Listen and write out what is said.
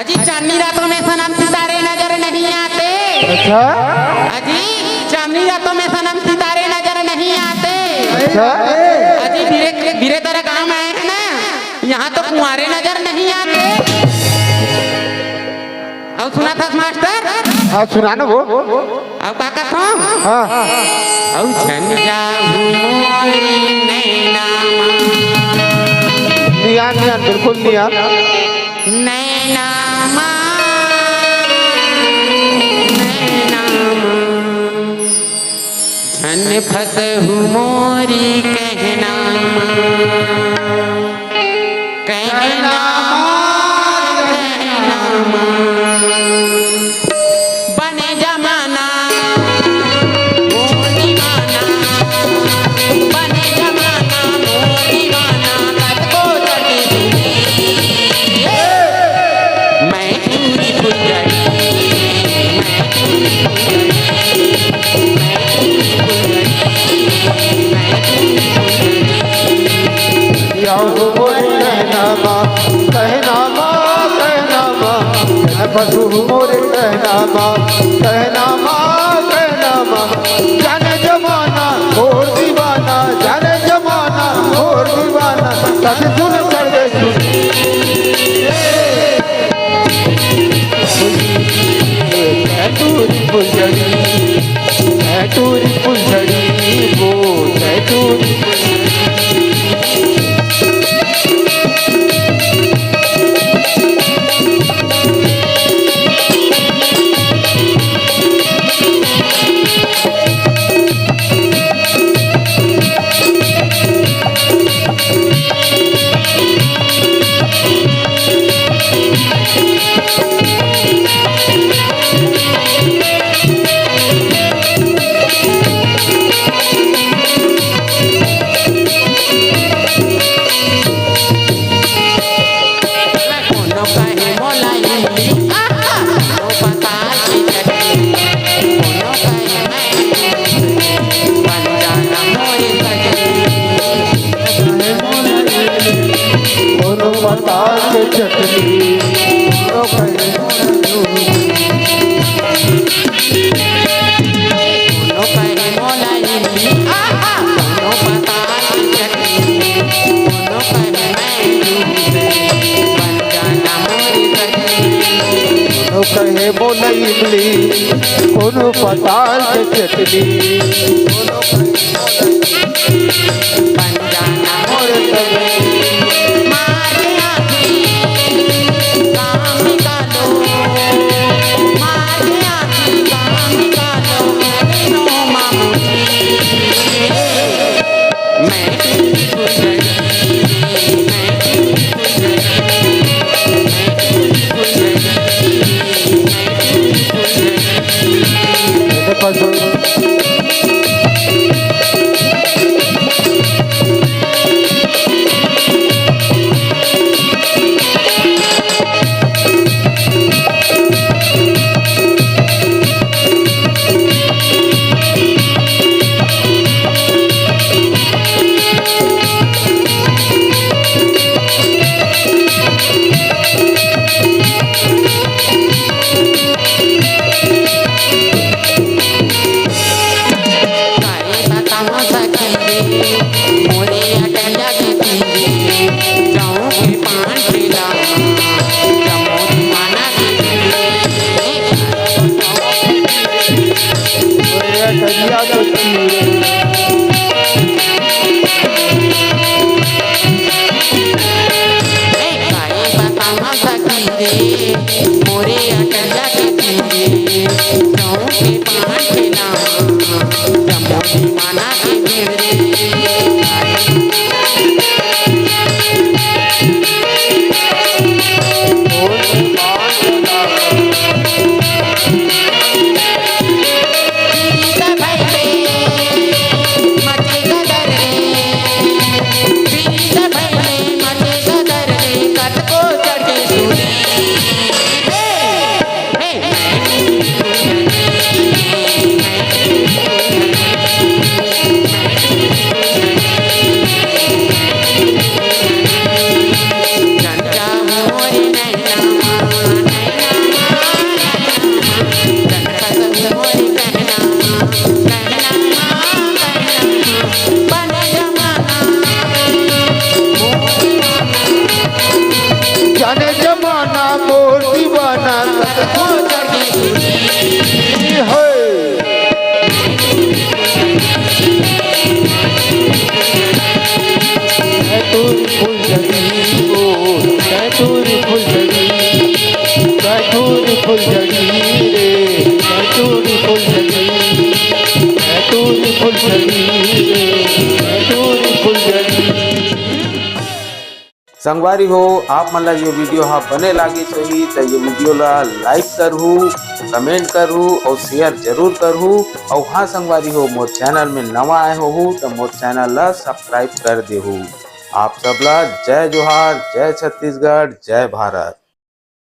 अजी चांदनी रातों में सनम सितारे नजर नहीं आते। अच्छा अजी चांदनी रातों में सनम सितारे नजर नहीं आते। अच्छा अजी धीरे तरह काम आए हैं ना, यहाँ तो कुंवारे नजर नहीं आते। और सुना था मास्टर? हाँ सुना ना वो। अब क्या कहता हूँ? हाँ और छन जाऊँ मोरी नैना नियान नियान बिल्कुल नियान। नैना झन फस हूँ मोरी कहना कहना बने जमाना मोर दीवाना, बने जमाना मोर दीवाना, कद को चढ़ी मैं पूरी फुलझड़ी, मैं पूरी फुलझड़ी, बसु मोरे कहना माँ कहना माँ कहना माँ, जाने जमाना और दीवाना, जाने जमाना और दीवाना, कभी सुन कर दे टूरी फुलझड़ी वो टूरी कहे बोला इमली कोनो पताल के चटनी, बन जाना मोर तबे मारे आँखी काम निकालो, मारे आँखी काम निकालो, नो मामूली मैं फुलझड़ी, मैं फुलझड़ी, फुलझड़ी रे टूरी फुलझड़ी टूरी फुलझड़ी रे टूरी फुलझड़ी। संगवारी हो आप मन ला ये वीडियो हा बने लागे होही तो ये वीडियो ला लाइक करहू, कमेंट करहू और शेयर जरूर करहू। और हाँ संगवारी हो मोर चैनल में नवा आए हो तो मोर चैनल ला सब्सक्राइब कर देहू। आप सबला जय जोहार, जय छत्तीसगढ़, जय भारत।